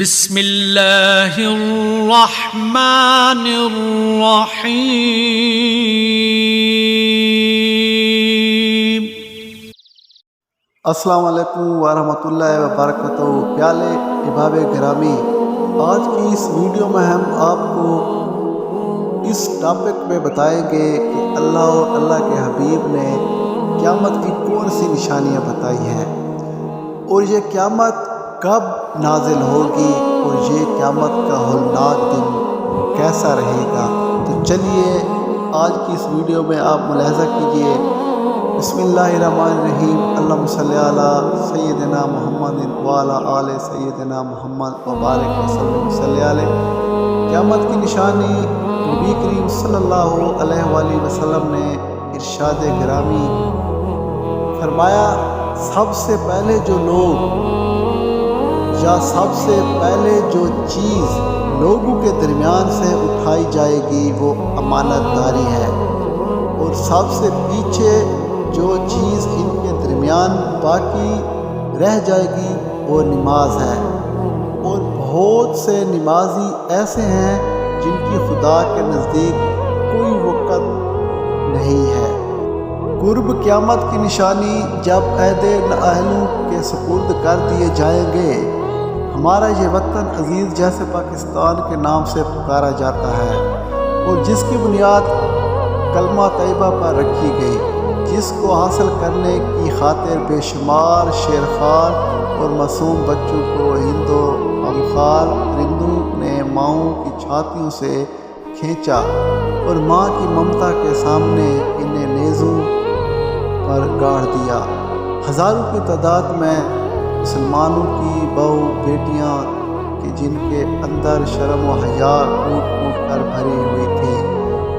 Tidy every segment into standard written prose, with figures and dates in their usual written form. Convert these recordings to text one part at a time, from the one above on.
بسم اللہ الرحمن الرحیم۔ السلام علیکم ورحمۃ اللہ وبرکاتہ۔ پیارے احباب گرامی، آج کی اس ویڈیو میں ہم آپ کو اس ٹاپک میں بتائیں گے کہ اللہ اور اللہ کے حبیب نے قیامت کی کون سی نشانیاں بتائی ہیں اور یہ قیامت کب نازل ہوگی اور یہ قیامت کا ہولناک دن کیسا رہے گا۔ تو چلیے آج کی اس ویڈیو میں آپ ملاحظہ کیجئے۔ بسم اللہ الرحمن الرحیم۔ اللہم صلی علی سیدنا محمد وعلی آل سیدنا محمد وبارک وسلم صلی علیہ۔ قیامت کی نشانی نبی کریم صلی اللہ علیہ وآلہ وسلم نے ارشاد گرامی فرمایا، سب سے پہلے جو لوگ یا سب سے پہلے جو چیز لوگوں کے درمیان سے اٹھائی جائے گی وہ امانت داری ہے، اور سب سے پیچھے جو چیز ان کے درمیان باقی رہ جائے گی وہ نماز ہے، اور بہت سے نمازی ایسے ہیں جن کی خدا کے نزدیک کوئی وقت نہیں ہے۔ قرب قیامت کی نشانی جب عہد نااہلوں کے سپرد کر دیے جائیں گے۔ ہمارا یہ وطن عزیز جیسے پاکستان کے نام سے پکارا جاتا ہے، اور جس کی بنیاد کلمہ طیبہ پر رکھی گئی، جس کو حاصل کرنے کی خاطر بے شمار شیرخوار اور معصوم بچوں کو ہند و غمخوار پرندوں نے ماؤں کی چھاتیوں سے کھینچا اور ماں کی ممتا کے سامنے انہیں نیزوں پر گاڑ دیا۔ ہزاروں کی تعداد میں مسلمانوں کی بہو بیٹیاں کہ جن کے اندر شرم و حیا کوٹ کوٹ کر بھری ہوئی تھی،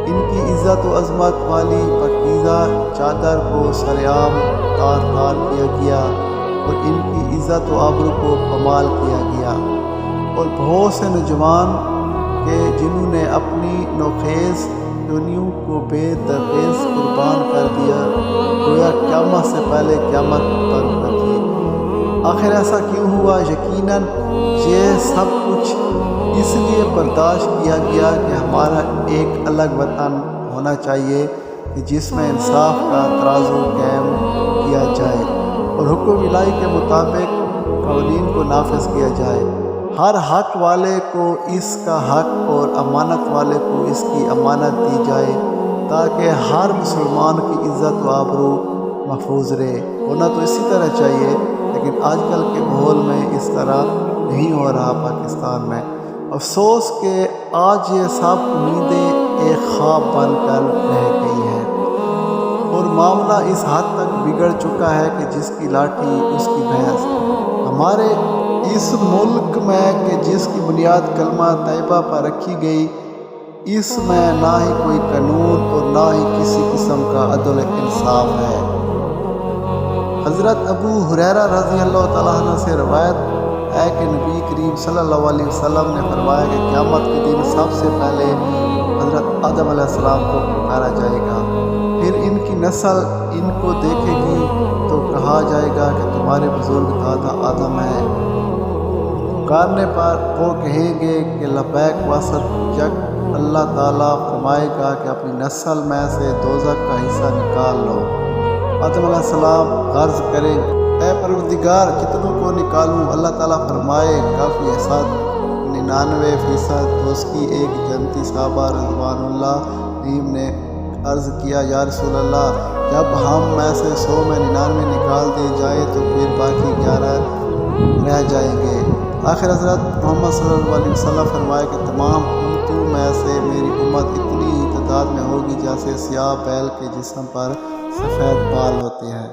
ان کی عزت و عظمت والی پاکیزہ چادر کو سرعام تار تار کیا گیا اور ان کی عزت و آبرو کو پامال کیا گیا، اور بہت سے نوجوان کہ جنہوں نے اپنی نوخیز یونیوں کو بے درخیز قربان کر دیا، گویا قیامت سے پہلے قیامت پر تھی۔ آخر ایسا کیوں ہوا؟ یقیناً یہ سب کچھ اس لیے برداشت کیا گیا کہ ہمارا ایک الگ وطن ہونا چاہیے کہ جس میں انصاف کا ترازو قائم کیا جائے اور حکم الہی کے مطابق قوانین کو نافذ کیا جائے۔ ہر حق والے کو اس کا حق اور امانت والے کو اس کی امانت دی جائے، تاکہ ہر مسلمان کی عزت و آبرو محفوظ رہے۔ ہونا تو اسی طرح چاہیے، لیکن آج کل کے ماحول میں اس طرح نہیں ہو رہا پاکستان میں۔ افسوس کہ آج یہ سب امیدیں ایک خواب بن کر رہ گئی ہیں، اور معاملہ اس حد تک بگڑ چکا ہے کہ جس کی لاٹھی اس کی بھینس۔ ہمارے اس ملک میں کہ جس کی بنیاد کلمہ طیبہ پر رکھی گئی، اس میں نہ ہی کوئی قانون اور نہ ہی کسی قسم کا عدل و انصاف ہے۔ حضرت ابو ہریرہ رضی اللہ تعالیٰ عنہ سے روایت ہے کہ نبی کریم صلی اللہ علیہ وسلم نے فرمایا کہ قیامت کے دن سب سے پہلے حضرت آدم علیہ السلام کو پکارا جائے گا، پھر ان کی نسل ان کو دیکھے گی تو کہا جائے گا کہ تمہارے بزرگ دادا آدم ہیں۔ پکارنے پر وہ کہیں گے کہ لبیک وصدق۔ اللہ تعالیٰ فرمائے گا کہ اپنی نسل میں سے دوزخ کا حصہ نکال لو۔ آدم علیہ السلام عرض کریں، اے پروردگار کتنوں کو نکالوں؟ اللہ تعالیٰ فرمائے کافی ہے، 99% تو اس کی ایک جنتی صحابہ رضوان اللہ علیہم نے عرض کیا، یا رسول اللہ جب ہم میں سے 100 میں 99 نکال دیے جائے تو پھر باقی 11 رہ جائیں گے۔ آخر حضرت محمد صلی اللہ علیہ وسلم فرمائے کہ تمام امتوں میں سے میری امت اتنی ہی تعداد میں ہوگی جیسے سیاہ بیل کے جسم پر سفید بال ہوتے ہیں۔